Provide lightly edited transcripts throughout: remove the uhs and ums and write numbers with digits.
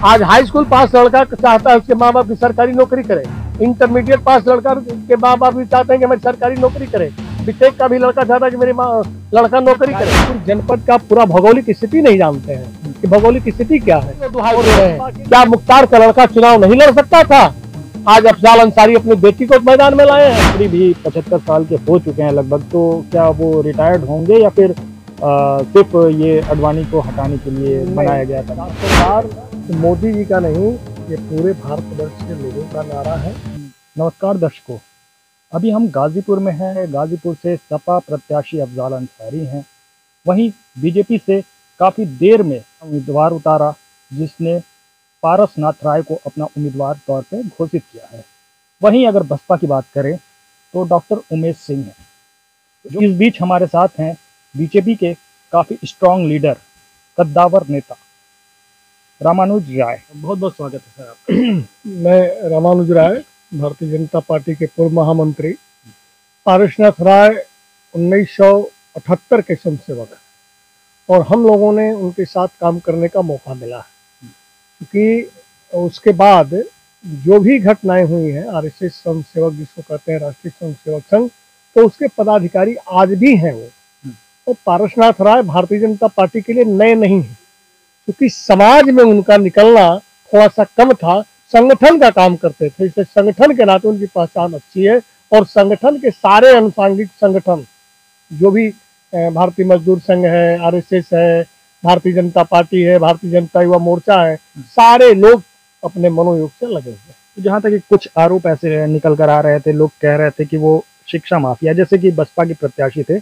आज high school पास लड़का चाहता है उसके माँ बाप की सरकारी नौकरी करे, इंटरमीडिएट पास लड़का के माँ बाप भी चाहते हैं कि मेरी सरकारी नौकरी करे, बीटेक का भी लड़का चाहता है कि मेरी लड़का नौकरी करे। पूरे जनपद का पूरा भौगोलिक स्थिति नहीं जानते हैं कि भौगोलिक स्थिति क्या है। दुहाई दे रहे हैं, क्या मुख्तार का लड़का चुनाव नहीं लड़ सकता था? आज अफजाल अंसारी अपनी बेटी को मैदान में लाए हैं। मंत्री भी 75 साल के हो चुके हैं लगभग, तो क्या वो रिटायर्ड होंगे या फिर सिर्फ ये अडवाणी को हटाने के लिए बनाया गया था? सरकार मोदी जी का नहीं, ये पूरे भारतवर्ष के लोगों का नारा है। नमस्कार दर्शकों, अभी हम गाजीपुर में हैं। गाजीपुर से सपा प्रत्याशी अफजाल अंसारी हैं। वहीं बीजेपी से काफ़ी देर में उम्मीदवार उतारा, जिसने पारसनाथ राय को अपना उम्मीदवार तौर पे घोषित किया है। वहीं अगर बसपा की बात करें तो डॉक्टर उमेश सिंह हैं, जो इस बीच हमारे साथ हैं बीजेपी के काफ़ी स्ट्रांग लीडर, कद्दावर नेता रामानुज राय। बहुत बहुत स्वागत है सर आपका। मैं रामानुज राय, भारतीय जनता पार्टी के पूर्व महामंत्री। पारसनाथ राय 1978 के स्वयंसेवक है और हम लोगों ने उनके साथ काम करने का मौका मिला है, क्योंकि उसके बाद जो भी घटनाएं हुई हैं, आरएसएस स्वयंसेवक जिसको कहते हैं राष्ट्रीय स्वयंसेवक संघ, तो उसके पदाधिकारी आज भी हैं वो। और पारसनाथ राय भारतीय जनता पार्टी के लिए नए नहीं हैं, क्योंकि समाज में उनका निकलना थोड़ा सा कम था, संगठन का काम करते थे, इसलिए संगठन के नाते उनकी पहचान अच्छी है। और संगठन के सारे अनुसांगिक संगठन जो भी भारतीय मजदूर संघ है, आरएसएस है, भारतीय जनता पार्टी है, भारतीय जनता युवा मोर्चा है, सारे लोग अपने मनोयोग से लगे हुए हैं। तो जहाँ तक कुछ आरोप ऐसे निकल कर आ रहे थे, लोग कह रहे थे कि वो शिक्षा माफिया, जैसे कि बसपा के प्रत्याशी थे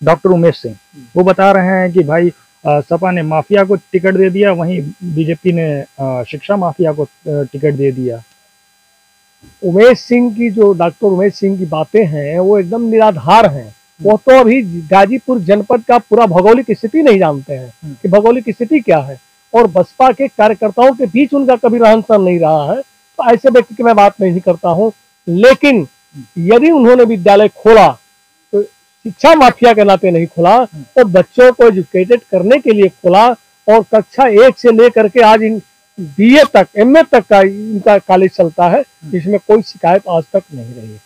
डॉक्टर उमेश सिंह, वो बता रहे हैं कि भाई सपा ने माफिया को टिकट दे दिया, वहीं बीजेपी ने शिक्षा माफिया को टिकट दे दिया। उमेश सिंह की जो डॉक्टर उमेश सिंह की बातें हैं वो एकदम निराधार हैं। वो तो अभी गाजीपुर जनपद का पूरा भौगोलिक स्थिति नहीं जानते हैं कि भौगोलिक स्थिति क्या है, और बसपा के कार्यकर्ताओं के बीच उनका कभी रहन सहन नहीं रहा है। तो ऐसे व्यक्ति की मैं बात नहीं करता हूँ, लेकिन यदि उन्होंने विद्यालय खोला तो शिक्षा माफिया के नाते नहीं खोला, तो बच्चों को एजुकेटेड करने के लिए खोला। और कक्षा 1 से लेकर के आज इन BA तक, MA तक का इनका कॉलेज चलता है, जिसमें कोई शिकायत आज तक नहीं रही।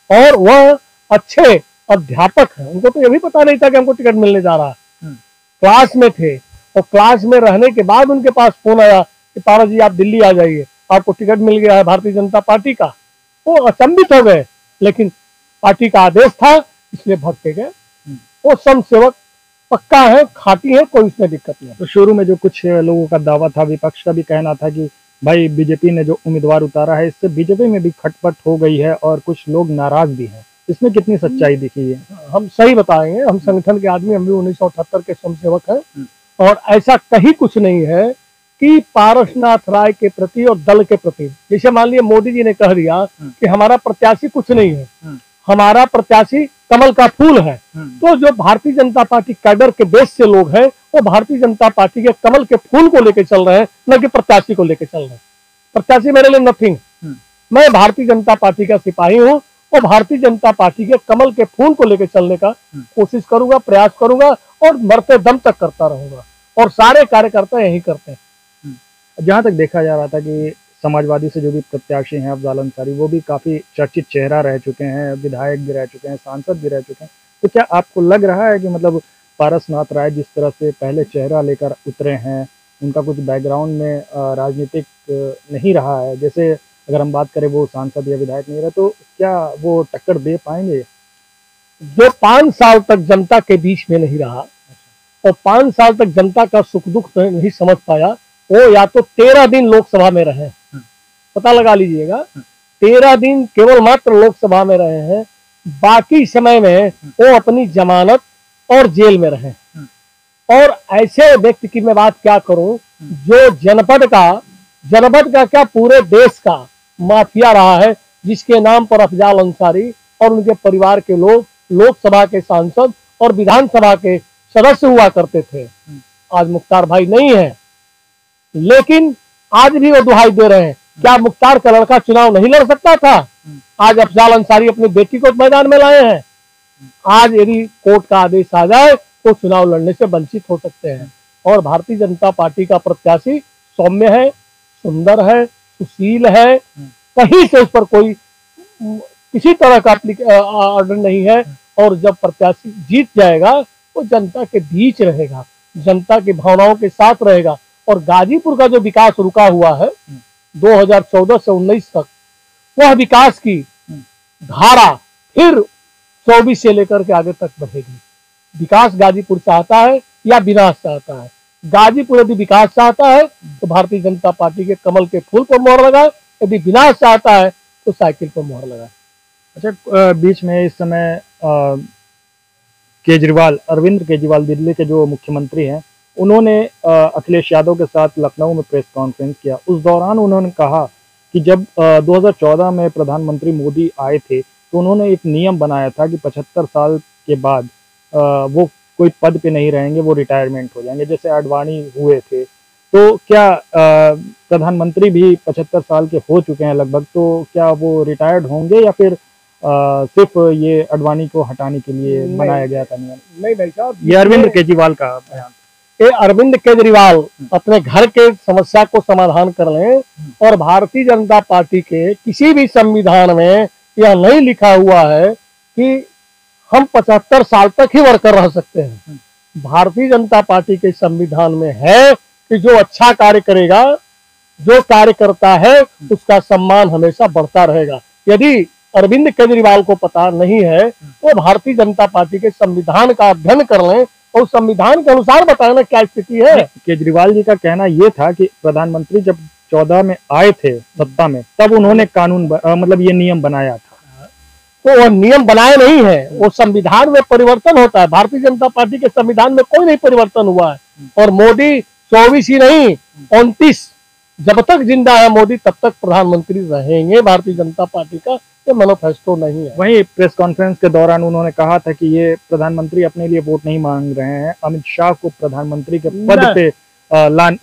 और वह अच्छे अध्यापक हैं, उनको तो ये भी पता नहीं था कि हमको टिकट मिलने जा रहा है। क्लास में थे और क्लास में रहने के बाद उनके पास फोन आया कि पारा जी आप दिल्ली आ जाइए, आपको टिकट मिल गया है भारतीय जनता पार्टी का। वो अचंभित हो गए, लेकिन पार्टी का आदेश था इसलिए भाग के गए। वो स्वयंसेवक पक्का है, खाटी है, कोई इसमें दिक्कत नहीं। तो शुरू में जो कुछ लोगों का दावा था, विपक्ष का भी कहना था कि भाई बीजेपी ने जो उम्मीदवार उतारा है, इससे बीजेपी में भी खटपट हो गई है और कुछ लोग नाराज भी हैं। इसमें कितनी सच्चाई दिखी है? हम सही बताएंगे, हम संगठन के आदमी, हम भी 1978 के स्वयंसेवक हैं, और ऐसा कहीं कुछ नहीं है कि पारसनाथ राय के प्रति और दल के प्रति, जैसे मान लिया मोदी जी ने कह दिया कि हमारा प्रत्याशी कुछ नहीं है, हमारा प्रत्याशी कमल का फूल है, तो जो भारतीय जनता पार्टी कैडर के बेस से लोग हैं वो भारतीय जनता पार्टी के कमल के फूल को लेकर चल रहे हैं, न कि प्रत्याशी को लेकर चल रहे हैं। प्रत्याशी मेरे लिए नथिंग। मैं भारतीय जनता पार्टी का सिपाही हूँ और भारतीय जनता पार्टी के कमल के फूल को लेकर चलने का कोशिश करूंगा, प्रयास करूंगा और मरते दम तक करता रहूंगा। और सारे कार्यकर्ता यही करते हैं। जहां तक देखा जा रहा था कि समाजवादी से जो भी प्रत्याशी हैं अफजाल अंसारी, वो भी काफी चर्चित चेहरा रह चुके हैं, विधायक भी रह चुके हैं, सांसद भी रह चुके हैं। तो क्या आपको लग रहा है कि मतलब पारसनाथ राय जिस तरह से पहले चेहरा लेकर उतरे हैं, उनका कुछ बैकग्राउंड में राजनीतिक नहीं रहा है, जैसे अगर हम बात करें वो सांसद या विधायक नहीं रहे, तो क्या वो टक्कर दे पाएंगे? जो 5 साल तक जनता के बीच में नहीं रहा और 5 साल तक जनता का सुख दुख नहीं समझ पाया, वो या तो 13 दिन लोकसभा में रहे, पता लगा लीजिएगा, 13 दिन केवल मात्र लोकसभा में रहे हैं, बाकी समय में वो अपनी जमानत और जेल में रहे। और ऐसे व्यक्ति की मैं बात क्या करूं, जो जनपद का क्या पूरे देश का माफिया रहा है, जिसके नाम पर अफजाल अंसारी और उनके परिवार के लोग लोकसभा के सांसद और विधानसभा के सदस्य हुआ करते थे। आज मुख्तार भाई नहीं है, लेकिन आज भी वो दुहाई दे रहे हैं, क्या मुख्तार का लड़का चुनाव नहीं लड़ सकता था? आज अफजाल अंसारी अपनी बेटी को मैदान में लाए हैं। आज यदि कोर्ट का आदेश आ जाए तो चुनाव लड़ने से वंचित हो सकते हैं। और भारतीय जनता पार्टी का प्रत्याशी सौम्य है, सुंदर है, सुशील है, कहीं से उस पर कोई किसी तरह का ऑर्डर नहीं है। और जब प्रत्याशी जीत जाएगा वो जनता के बीच रहेगा, जनता की भावनाओं के साथ रहेगा। और गाजीपुर का जो विकास रुका हुआ है 2014 से 19 तक, वह विकास की धारा फिर 24 से लेकर के आगे तक बढ़ेगी। विकास गाजीपुर चाहता है या विनाश चाहता है? गाजीपुर यदि विकास चाहता है तो भारतीय जनता पार्टी के कमल के फूल पर मोहर लगाए, यदि विनाश चाहता है तो साइकिल पर मोहर लगाए। अच्छा, बीच में इस समय केजरीवाल, अरविंद केजरीवाल दिल्ली के जो मुख्यमंत्री हैं, उन्होंने अखिलेश यादव के साथ लखनऊ में प्रेस कॉन्फ्रेंस किया। उस दौरान उन्होंने कहा कि जब 2014 में प्रधानमंत्री मोदी आए थे तो उन्होंने एक नियम बनाया था कि 75 साल के बाद वो कोई पद पे नहीं रहेंगे, वो रिटायरमेंट हो जाएंगे, जैसे आडवाणी हुए थे। तो क्या प्रधानमंत्री भी 75 साल के हो चुके हैं लगभग, तो क्या वो रिटायर्ड होंगे या फिर सिर्फ ये आडवाणी को हटाने के लिए बनाया गया था नियम? नहीं भाई साहब, ये अरविंद केजरीवाल का बयान। ये अरविंद केजरीवाल अपने घर के समस्या को समाधान कर लें, और भारतीय जनता पार्टी के किसी भी संविधान में यह नहीं लिखा हुआ है कि हम 75 साल तक ही वर्कर रह सकते हैं। भारतीय जनता पार्टी के संविधान में है कि जो अच्छा कार्य करेगा, जो कार्य करता है, उसका सम्मान हमेशा बढ़ता रहेगा। यदि अरविंद केजरीवाल को पता नहीं है तो भारतीय जनता पार्टी के संविधान का अध्ययन कर लें और संविधान के अनुसार बताएं ना क्या स्थिति है। केजरीवाल जी का कहना ये था कि प्रधानमंत्री जब 14 में आए थे सत्ता में, तब उन्होंने कानून मतलब ये नियम बनाया था। तो वो नियम बनाए नहीं है, वो संविधान में परिवर्तन होता है। भारतीय जनता पार्टी के संविधान में कोई नहीं परिवर्तन हुआ है। और मोदी 24 ही नहीं 29 जब तक जिंदा है मोदी तब तक प्रधानमंत्री रहेंगे। भारतीय जनता पार्टी का ये मैनिफेस्टो नहीं है। वहीं प्रेस कॉन्फ्रेंस के दौरान उन्होंने कहा था कि ये प्रधानमंत्री अपने लिए वोट नहीं मांग रहे हैं, अमित शाह को प्रधानमंत्री के पद पे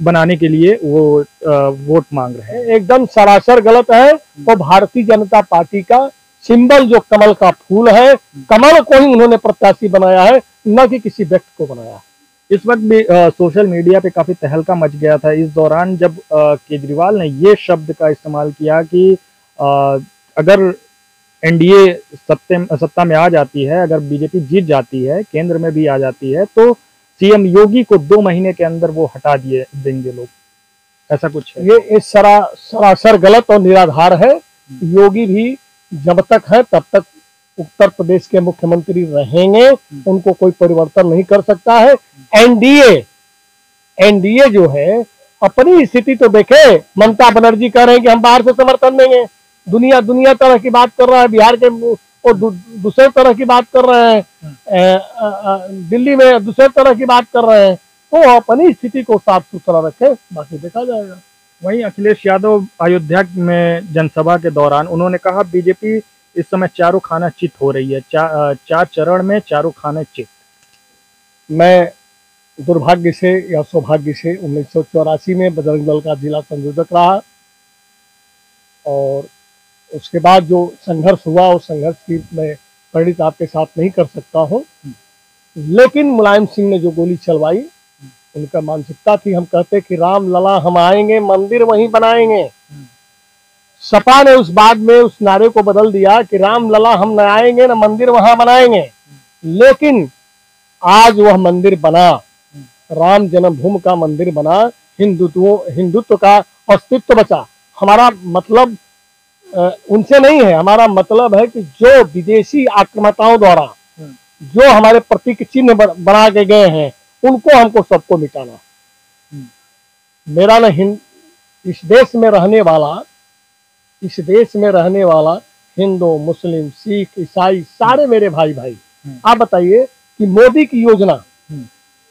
बनाने के लिए वो वोट मांग रहे हैं। एकदम सरासर गलत है। वो भारतीय जनता पार्टी का सिंबल जो कमल का फूल है, कमल को ही उन्होंने प्रत्याशी बनाया है, न कि किसी व्यक्ति को बनाया। इस वक्त भी सोशल मीडिया पे काफी तहलका मच गया था इस दौरान, जब केजरीवाल ने ये शब्द का इस्तेमाल किया कि अगर एनडीए सत्ता में आ जाती है, अगर बीजेपी जीत जाती है, केंद्र में भी आ जाती है, तो सीएम योगी को 2 महीने के अंदर वो हटा दिए देंगे लोग, ऐसा कुछ है। ये सरासर गलत और निराधार है। योगी भी जब तक है तब तक उत्तर प्रदेश के मुख्यमंत्री रहेंगे, उनको कोई परिवर्तन नहीं कर सकता है। एनडीए जो है अपनी स्थिति तो देखे। ममता बनर्जी कह रहे हैं कि हम बाहर से समर्थन देंगे, दुनिया तरह की बात कर रहा है, बिहार के और दूसरे तरह की बात कर रहे हैं, दिल्ली में दूसरे तरह की बात कर रहे हैं। तो अपनी स्थिति को साफ सुथरा रखे, बाकी देखा जाएगा। वहीं अखिलेश यादव अयोध्या में जनसभा के दौरान उन्होंने कहा बीजेपी इस समय चारों खाना चित हो रही है, 4 चरण में चारों खाने चित। मैं दुर्भाग्य से या सौभाग्य से 1984 में बजरंग दल का जिला संयोजक रहा, और उसके बाद जो संघर्ष हुआ उस संघर्ष की मैं परिणित आपके साथ नहीं कर सकता हूँ। लेकिन मुलायम सिंह ने जो गोली चलवाई, उनका मानसिकता थी, हम कहते कि राम लला हम आएंगे, मंदिर वहीं बनाएंगे। सपा ने उस बाद में उस नारे को बदल दिया कि राम लला हम न आएंगे न मंदिर वहां बनाएंगे। लेकिन आज वह मंदिर बना, राम जन्मभूमि का मंदिर बना, हिंदुत्व का अस्तित्व बचा। हमारा मतलब उनसे नहीं है, हमारा मतलब है कि जो विदेशी आक्रमणकारियों द्वारा जो हमारे प्रतीक चिन्ह बना के गए हैं, उनको हमको सबको मिटाना। मेरा न इस देश में रहने वाला हिंदू, मुस्लिम, सिख, ईसाई सारे मेरे भाई। आप बताइए कि मोदी की योजना,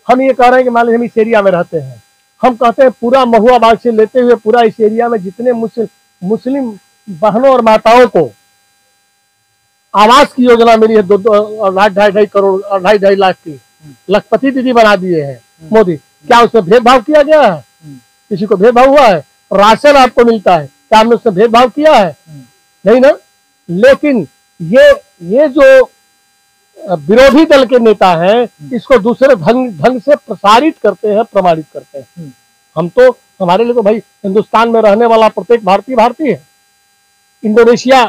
हम ये कह रहे हैं कि मान लीजिए हम इस एरिया में रहते हैं, हम कहते हैं पूरा महुआ बाग से लेते हुए पूरा इस एरिया में जितने मुस्लिम बहनों और माताओं को आवास की योजना मिली है, 2.5 करोड़ 2.5 लाख की, लखपति दीदी बना दिए हैं मोदी। क्या उसमें भेदभाव किया गया है? किसी को भेदभाव हुआ है? राशन आपको मिलता है, क्या हमने उसमें भेदभाव किया है? नहीं ना। लेकिन ये जो विरोधी दल के नेता हैं, इसको दूसरे ढंग से प्रसारित करते हैं, प्रमाणित करते हैं। हम तो, हमारे लिए तो भाई हिंदुस्तान में रहने वाला प्रत्येक भारतीय भारतीय है। इंडोनेशिया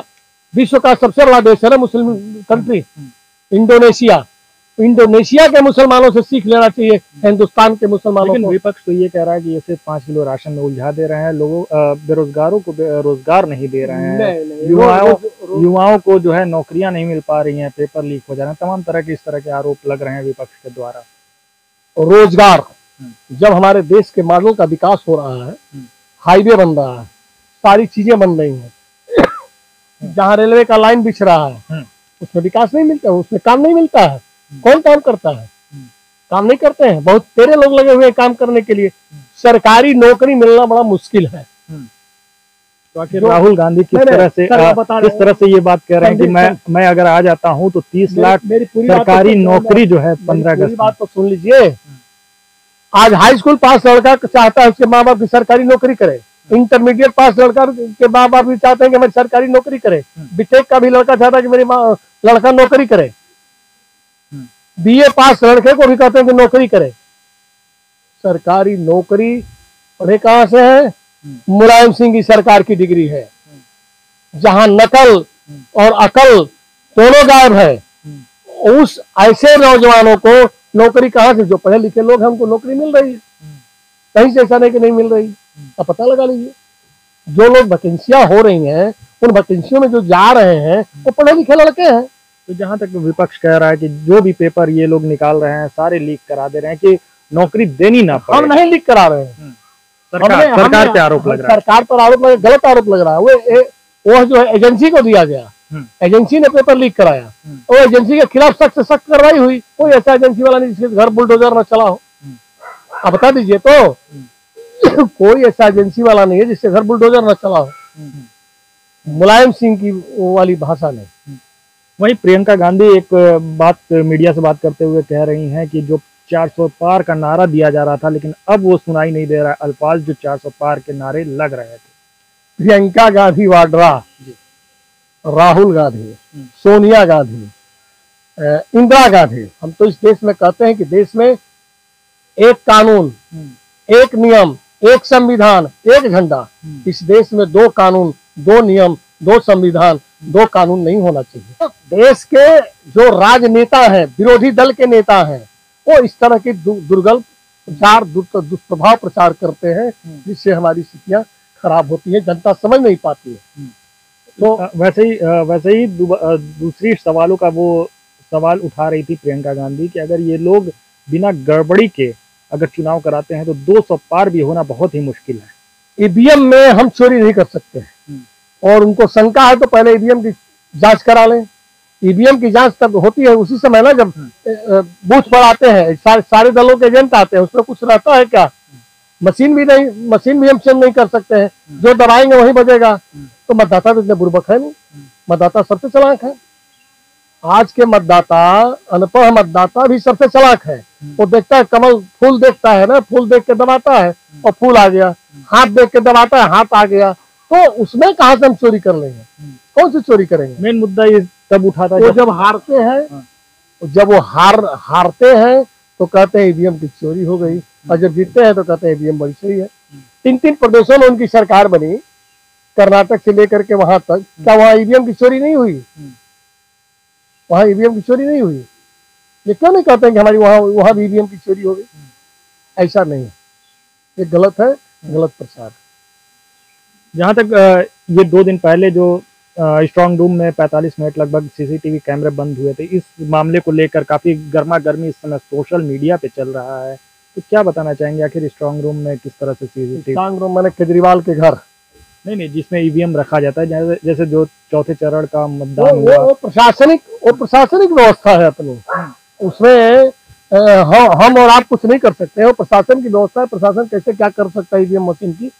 विश्व का सबसे बड़ा देश है ना, मुस्लिम कंट्री इंडोनेशिया। इंडोनेशिया के मुसलमानों से सीख लेना चाहिए हिंदुस्तान के मुसलमानों लेकिन को। विपक्ष तो ये कह रहा है कि ऐसे 5 किलो राशन में उलझा दे रहे हैं लोगों, बेरोजगारों को रोजगार नहीं दे रहे हैं, युवाओं को जो है नौकरियां नहीं मिल पा रही हैं, पेपर लीक हो जा रहे हैं, तमाम तरह के इस तरह के आरोप लग रहे हैं विपक्ष के द्वारा। रोजगार, जब हमारे देश के मॉडल का विकास हो रहा है, हाईवे बन रहा है, सारी चीजें बन रही हैं, जहाँ रेलवे का लाइन बिछ रहा है उसमें विकास नहीं मिलता, उसमें काम नहीं मिलता है। कौन काम करता है? काम नहीं करते हैं, बहुत तेरे लोग लगे हुए हैं काम करने के लिए। सरकारी नौकरी मिलना बड़ा मुश्किल है। तो आखिर राहुल गांधी किस तरह से ये बात कह रहे हैं कि मैं अगर आ जाता हूं तो 30 लाख सरकारी नौकरी जो है 15 अगस्त। बात तो सुन लीजिए, आज हाई स्कूल पास लड़का चाहता है उसके माँ बाप की सरकारी नौकरी करे, इंटरमीडिएट पास लड़का के माँ बाप भी चाहते हैं कि मेरी सरकारी नौकरी करे, बीटेक का भी लड़का चाहता है कि मेरी लड़का नौकरी करे, बीए पास लड़के को भी कहते हैं कि नौकरी करे। सरकारी नौकरी पढ़े कहां से है? मुलायम सिंह की सरकार की डिग्री है, जहां नकल और अकल दोनों गायब है। उस ऐसे नौजवानों को नौकरी कहां से, जो पढ़े लिखे लोग हैं उनको नौकरी मिल रही है, कहीं से ऐसा नहीं कि नहीं मिल रही। अब पता लगा लीजिए, जो लोग वैकेंसियां हो रही हैं उन वैकेंसियों में जो जा रहे हैं वो पढ़े लिखे लड़के हैं। तो जहां तक विपक्ष कह रहा है कि जो भी पेपर ये लोग निकाल रहे हैं सारे लीक करा दे रहे हैं कि नौकरी देनी ना पड़े। हम नहीं लीक करा रहे हैं, सरकार पे आरोप लग रहा है, सरकार पर आरोप लग, गलत आरोप लग रहा है। वो जो है एजेंसी को दिया गया, एजेंसी ने पेपर लीक कराया, वो एजेंसी के खिलाफ सख्त से सख्त कार्रवाई हुई। कोई ऐसा एजेंसी वाला नहीं जिसके घर बुलडोजर न चला हो। आप बता दीजिए तो कोई ऐसा एजेंसी वाला नहीं है जिससे घर बुलडोजर न चला हो। मुलायम सिंह की वो वाली भाषा नहीं। वहीं प्रियंका गांधी एक बात मीडिया से बात करते हुए कह रही हैं कि जो 400 पार का नारा दिया जा रहा था लेकिन अब वो सुनाई नहीं दे रहा है, अल्फाज जो 400 पार के नारे लग रहे थे। प्रियंका गांधी वाड्रा, राहुल गांधी, सोनिया गांधी, इंदिरा गांधी, हम तो इस देश में कहते हैं कि देश में एक कानून, एक नियम, एक संविधान, एक झंडा। इस देश में 2 कानून, 2 नियम, 2 संविधान, 2 कानून नहीं होना चाहिए। देश के जो राजनेता हैं, विरोधी दल के नेता हैं, वो इस तरह के दुर्गल प्रचार, दुष्प्रभाव प्रचार करते हैं जिससे हमारी स्थितियां खराब होती है, जनता समझ नहीं पाती है। तो वैसे ही दूसरी सवालों का वो सवाल उठा रही थी प्रियंका गांधी कि अगर ये लोग बिना गड़बड़ी के अगर चुनाव कराते हैं तो 200 पार भी होना बहुत ही मुश्किल है। ईवीएम में हम चोरी नहीं कर सकते हैं, और उनको शंका है तो पहले ईवीएम की जांच करा लें। ईवीएम की जांच तब होती है उसी समय ना जब बूथ पर आते हैं, सारे दलों के एजेंट आते हैं, उसमें कुछ रहता है क्या? मशीन भी हम चेंज नहीं कर सकते हैं, जो दबाएंगे वही बजेगा। तो मतदाता तो इतने बुर्बक है नहीं, मतदाता सबसे चालाक है। आज के मतदाता, अनपढ़ मतदाता भी सबसे चालाक है। वो देखता है कमल फूल, देखता है ना, फूल देख के दबाता है और फूल आ गया, हाथ देख के दबाता है, हाथ आ गया। तो उसमें कहां से हम चोरी कर लेंगे? कौन सी चोरी करेंगे? मेन मुद्दा ये तब उठाता है जब हारते हैं, जब वो हारते हैं तो कहते हैं ईवीएम की चोरी हो गई, और जब जीतते हैं तो कहते हैं ईवीएम बड़ी सही है। 3 प्रदेशों में उनकी सरकार बनी, कर्नाटक से लेकर के वहां तक। क्या वहां ईवीएम की चोरी नहीं हुई? वहां ईवीएम की चोरी नहीं हुई। ये क्यों नहीं कहते हैं कि हमारी वहां भी ईवीएम की चोरी हो गई? ऐसा नहीं, ये गलत है, गलत प्रचार। जहां तक ये 2 दिन पहले जो स्ट्रांग रूम में 45 मिनट लगभग सीसीटीवी कैमरे बंद हुए थे, इस मामले को लेकर काफी गर्मा गर्मी इस समय सोशल मीडिया पे चल रहा है। तो क्या बताना चाहेंगे, आखिर स्ट्रांग रूम में किस तरह से सीसीटीवी? स्ट्रांग रूम मैंने केजरीवाल के घर नहीं, जिसमें ईवीएम रखा जाता है, जैसे जो चौथे चरण का मतदान हुआ, वो प्रशासनिक व्यवस्था है अपनी, उसमें हम और आप कुछ नहीं कर सकते। वो प्रशासन की व्यवस्था है, प्रशासन कैसे क्या कर सकता है ईवीएम मशीन की।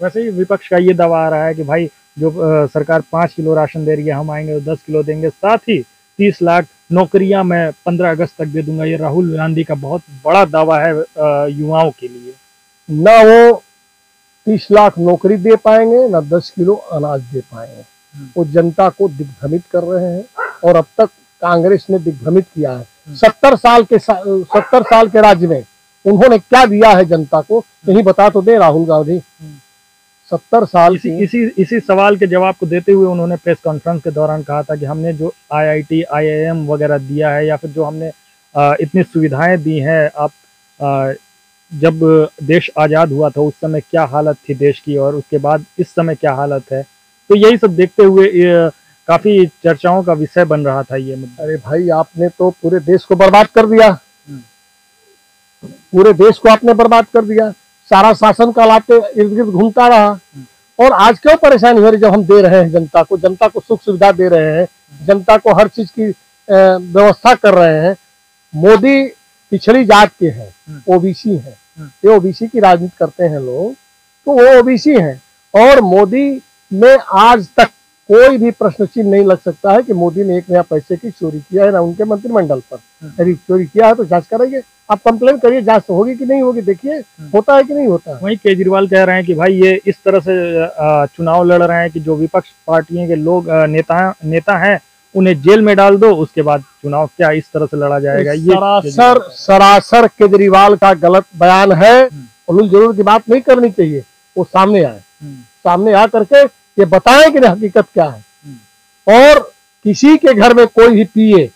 वैसे ही विपक्ष का ये दावा आ रहा है कि भाई जो सरकार 5 किलो राशन दे रही है, हम आएंगे तो 10 किलो देंगे, साथ ही 30 लाख नौकरियां मैं 15 अगस्त तक दे दूंगा। ये राहुल गांधी का बहुत बड़ा दावा है युवाओं के लिए। ना वो 30 लाख नौकरी दे पाएंगे, ना 10 किलो अनाज दे पाएंगे। वो जनता को दिग्भ्रमित कर रहे हैं, और अब तक कांग्रेस ने दिग्भ्रमित किया है। 70 साल के राज्य में उन्होंने क्या दिया है जनता को, यही बता तो दे राहुल गांधी। 70 साल इसी सवाल के जवाब को देते हुए उन्होंने प्रेस कॉन्फ्रेंस के दौरान कहा था कि हमने जो IIT IIM वगैरह दिया है, या फिर जो हमने इतनी सुविधाएं दी हैं, आप जब देश आज़ाद हुआ था उस समय क्या हालत थी देश की, और उसके बाद इस समय क्या हालत है, तो यही सब देखते हुए काफी चर्चाओं का विषय बन रहा था ये मुद्दा। अरे भाई, आपने तो पूरे देश को बर्बाद कर दिया, पूरे देश को आपने बर्बाद कर दिया। सारा शासन का लाते इर्द गिर्द घूमता रहा। और आज क्यों परेशानी हो रही, जब हम दे रहे हैं जनता को सुख सुविधा दे रहे हैं, जनता को हर चीज की व्यवस्था कर रहे हैं। मोदी पिछड़ी जात के हैं, OBC हैं, ये OBC की राजनीति करते हैं लोग, तो वो OBC हैं। और मोदी में आज तक कोई भी प्रश्न चिन्ह नहीं लग सकता है कि मोदी ने एक नया पैसे की चोरी किया है ना उनके मंत्रिमंडल पर। यदि चोरी किया है तो जांच कराइए, आप कंप्लेन करिए, जांच होगी कि नहीं होगी, देखिए होता है कि नहीं होता है। वहीं केजरीवाल कह रहे हैं कि भाई ये इस तरह से चुनाव लड़ रहे हैं कि जो विपक्ष पार्टियों के लोग नेता हैं उन्हें जेल में डाल दो, उसके बाद चुनाव क्या इस तरह से लड़ा जाएगा। ये सरासर केजरीवाल का गलत बयान है। उल्लू जरूर की बात नहीं करनी चाहिए, वो सामने आए, सामने आ करके ये बताएं कि हकीकत क्या है। और किसी के घर में कोई भी पिए,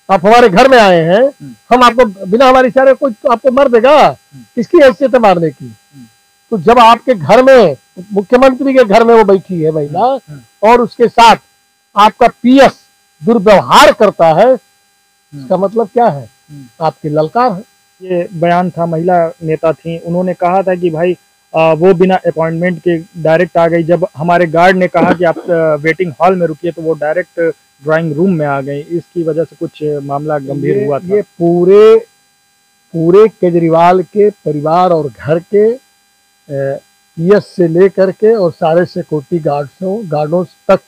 आप हमारे घर में आए हैं, हम आपको बिना हमारे इशारे कोई तो आपको मार देगा, किसकी हैसियत है मारने की। तो जब आपके घर में, मुख्यमंत्री के घर में वो बैठी है महिला और उसके साथ आपका PS दुर्व्यवहार करता है, इसका मतलब क्या है, आपकी ललकार है। ये बयान था, महिला नेता थी, उन्होंने कहा था कि भाई वो बिना अपॉइंटमेंट के डायरेक्ट आ गई। जब हमारे गार्ड ने कहा कि आप वेटिंग हॉल में रुकिए तो वो डायरेक्ट ड्राइंग रूम में आ गई। इसकी वजह से कुछ मामला गंभीर हुआ था। ये पूरे केजरीवाल के परिवार और घर के PS से लेकर के और सारे सिक्योरिटी गार्डों तक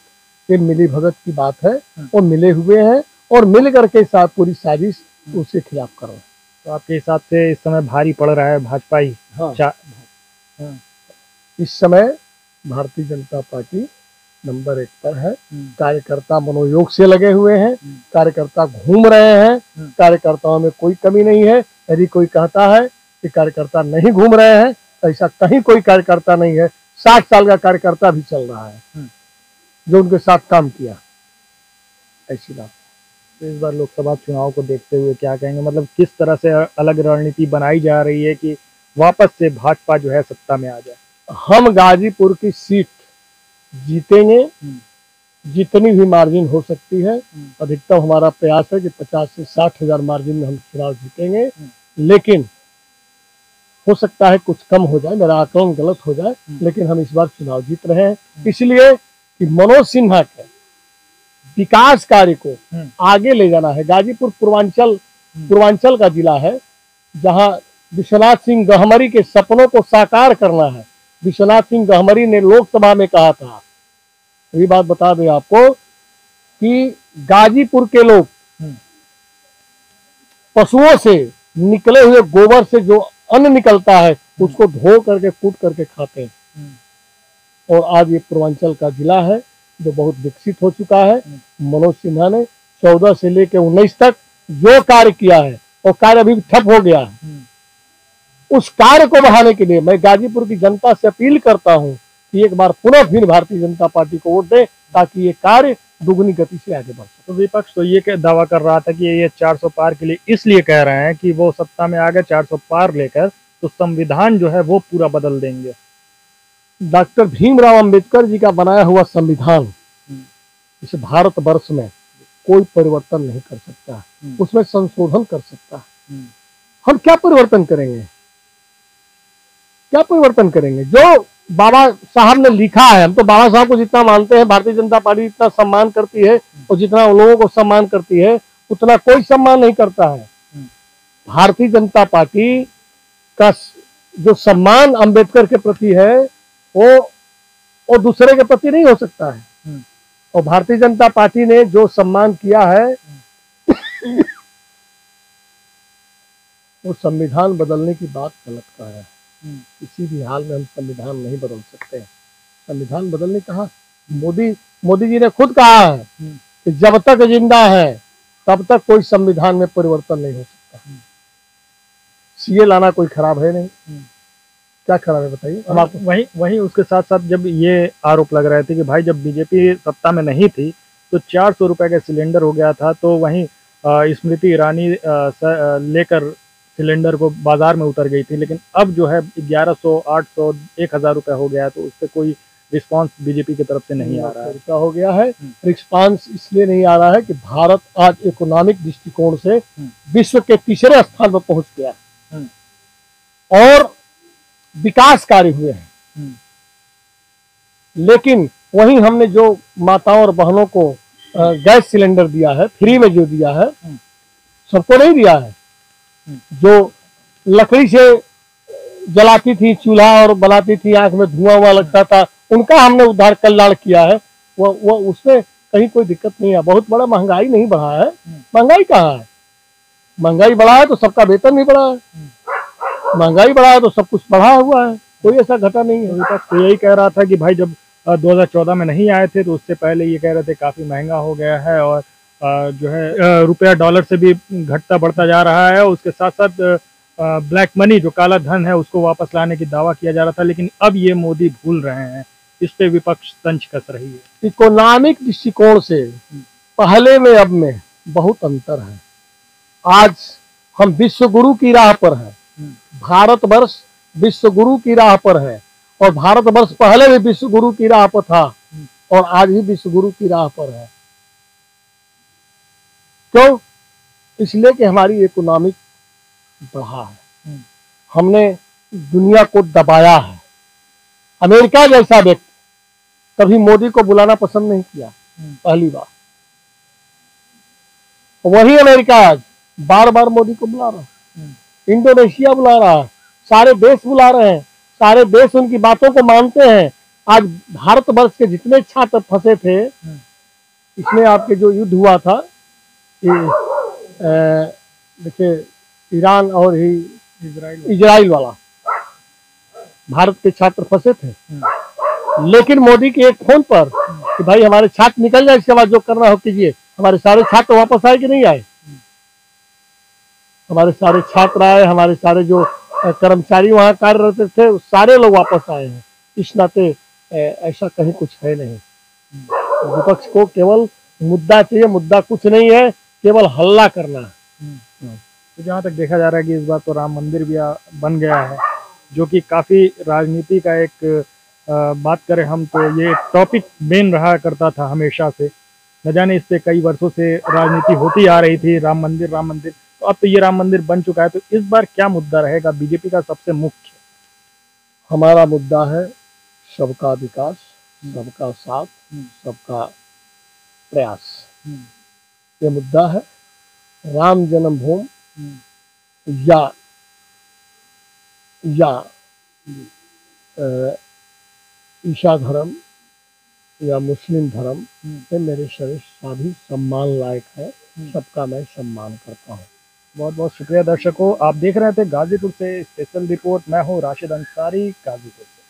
के मिली भगत की बात है। वो मिले हुए हैं और मिल करके साथ पूरी साजिश उसके खिलाफ कर रहे हैं। तो आपके हिसाब से इस समय भारी पड़ रहा है भाजपा ही? हाँ। इस समय भारतीय जनता पार्टी नंबर 1 पर है। कार्यकर्ता मनोयोग से लगे हुए हैं, कार्यकर्ता घूम रहे हैं, कार्यकर्ताओं में कोई कमी नहीं है। यदि कोई कहता है कि कार्यकर्ता नहीं घूम रहे हैं, तो ऐसा कहीं कोई कार्यकर्ता नहीं है। 60 साल का कार्यकर्ता भी चल रहा है जो उनके साथ काम किया, ऐसी बात। तो इस बार लोकसभा चुनाव को देखते हुए क्या कहेंगे, मतलब किस तरह से अलग रणनीति बनाई जा रही है कि वापस से भाजपा जो है सत्ता में आ जाए? हम गाजीपुर की सीट जीतेंगे, जितनी भी मार्जिन हो सकती है। अधिकतम हमारा प्रयास है कि 50 से 60 हजार मार्जिन में हम चुनाव जीतेंगे। लेकिन हो सकता है कुछ कम हो जाए, मेरा आकलन गलत हो जाए, लेकिन हम इस बार चुनाव जीत रहे हैं इसलिए कि मनोज सिन्हा के विकास कार्य को आगे ले जाना है। गाजीपुर पूर्वांचल का जिला है, जहां विश्वनाथ सिंह गहमरी के सपनों को साकार करना है। विश्वनाथ सिंह गहमरी ने लोकसभा में कहा था, ये बात बता दें आपको, कि गाजीपुर के लोग पशुओं से निकले हुए गोबर से जो अन्न निकलता है उसको धो करके कूट करके खाते हैं। और आज ये पूर्वांचल का जिला है जो बहुत विकसित हो चुका है। मनोज सिन्हा ने 14 से लेकर 19 तक जो कार्य किया है, वो कार्य अभी ठप हो गया है। उस कार्य को बढ़ाने के लिए मैं गाजीपुर की जनता से अपील करता हूं कि एक बार पुनः फिर भारतीय जनता पार्टी को वोट दे, ताकि ये कार्य दुगनी गति से आगे बढ़ सके। तो विपक्ष तो ये दावा कर रहा था कि ये 400 पार के लिए इसलिए कह रहे हैं कि वो सत्ता में आ गए 400 पार लेकर तो संविधान जो है वो पूरा बदल देंगे। डॉक्टर भीमराव अंबेडकर जी का बनाया हुआ संविधान इस भारत वर्ष में कोई परिवर्तन नहीं कर सकता, उसमें संशोधन कर सकता है। हम क्या परिवर्तन करेंगे, क्या परिवर्तन करेंगे? जो बाबा साहब ने लिखा है, हम तो बाबा साहब को जितना मानते हैं, भारतीय जनता पार्टी जितना सम्मान करती है और जितना उन लोगों को सम्मान करती है उतना कोई सम्मान नहीं करता है। भारतीय जनता पार्टी का जो सम्मान अंबेडकर के प्रति है वो दूसरे के प्रति नहीं हो सकता है। और भारतीय जनता पार्टी ने जो सम्मान किया है वो संविधान बदलने की बात गलत कहा है। किसी भी हाल में हम संविधान नहीं बदल सकते। संविधान बदलने कहा, मोदी जी ने खुद कहा है कि जब तक जिंदा है तब तक कोई संविधान में परिवर्तन नहीं हो सकता। सीए लाना कोई खराब है नहीं। क्या खराब है बताइए हम आपको। वही उसके साथ साथ जब ये आरोप लग रहे थे कि भाई जब बीजेपी सत्ता में नहीं थी तो 400 रुपए का सिलेंडर हो गया था, तो वहीं स्मृति ईरानी लेकर सिलेंडर को बाजार में उतर गई थी, लेकिन अब जो है 1100, 800, 1000 रुपए हो गया है, तो उस पर कोई रिस्पांस बीजेपी की तरफ से नहीं आ रहा है। क्या हो गया है? रिस्पांस इसलिए नहीं आ रहा है कि भारत आज इकोनॉमिक दृष्टिकोण से विश्व के तीसरे स्थान पर पहुंच गया और विकास कार्य हुए हैं। लेकिन वहीं हमने जो माताओं और बहनों को गैस सिलेंडर दिया है, फ्री में जो दिया है, सबको नहीं दिया है। जो लकड़ी से जलाती थी चूल्हा और बनाती थी, आंख में धुआं हुआ लगता था, उनका हमने उद्धार कल्याण किया है। वो उसमें कहीं कोई दिक्कत नहीं है। बहुत बड़ा महंगाई नहीं बढ़ा है। महंगाई कहाँ है? महंगाई बढ़ा है तो सबका वेतन नहीं बढ़ा है, महंगाई बढ़ा है तो सब कुछ बढ़ा हुआ है, कोई ऐसा घटा नहीं है। विपक्ष तो यही कह रहा था कि भाई जब 2014 में नहीं आए थे तो उससे पहले ये कह रहे थे काफी महंगा हो गया है और जो है रुपया डॉलर से भी घटता बढ़ता जा रहा है। उसके साथ साथ ब्लैक मनी जो काला धन है उसको वापस लाने की दावा किया जा रहा था, लेकिन अब ये मोदी भूल रहे हैं। इस पे विपक्ष तंज कस रही है। इकोनॉमिक दृष्टिकोण से पहले में अब में बहुत अंतर है। आज हम विश्व गुरु की राह पर हैं। भारतवर्ष विश्व गुरु की राह पर है और भारतवर्ष पहले भी विश्व गुरु की राह पर था और आज भी विश्व गुरु की राह पर है। क्यों? इसलिए कि हमारी इकोनॉमिक बढ़ा है, हमने दुनिया को दबाया है। अमेरिका जैसा व्यक्ति कभी मोदी को बुलाना पसंद नहीं किया, पहली बार। वही अमेरिका आज बार बार मोदी को बुला रहा है, इंडोनेशिया बुला रहा है, सारे देश बुला रहे हैं, सारे देश उनकी बातों को मानते हैं। आज भारतवर्ष के जितने छात्र फंसे थे, इसमें आपके जो युद्ध हुआ था, देखिए ईरान और ही इजराइल वाला, भारत के छात्र फंसे थे। लेकिन मोदी के एक फोन पर कि भाई हमारे छात्र निकल जाए, इसके बाद जो करना हो कीजिए, हमारे सारे छात्र वापस आए कि नहीं आए? हमारे सारे छात्र आए, हमारे सारे जो कर्मचारी वहां कार्यरत थे सारे लोग वापस आए हैं। इस नाते ऐसा कहीं कुछ है नहीं। विपक्ष को केवल मुद्दा चाहिए, मुद्दा कुछ नहीं है, केवल हल्ला करना है। तो जहाँ तक देखा जा रहा है कि इस बार तो राम मंदिर भी बन गया है, जो कि काफी राजनीति का एक बात करें हम तो ये टॉपिक मेन रहा करता था हमेशा से। न जाने इस पे कई वर्षों से राजनीति होती आ रही थी, राम मंदिर। तो अब तो ये राम मंदिर बन चुका है, तो इस बार क्या मुद्दा रहेगा बीजेपी का सबसे मुख्य? हमारा मुद्दा है सबका विकास, सबका साथ, सबका प्रयास। ये मुद्दा है। राम जन्मभूमि या ईसा धर्म या मुस्लिम धर्म ये मेरे सभी सम्मान लायक है, सबका मैं सम्मान करता हूँ। बहुत बहुत शुक्रिया दर्शकों, आप देख रहे थे गाजीपुर से स्पेशल रिपोर्ट। मैं हूँ राशिद अंसारी, गाजीपुर से।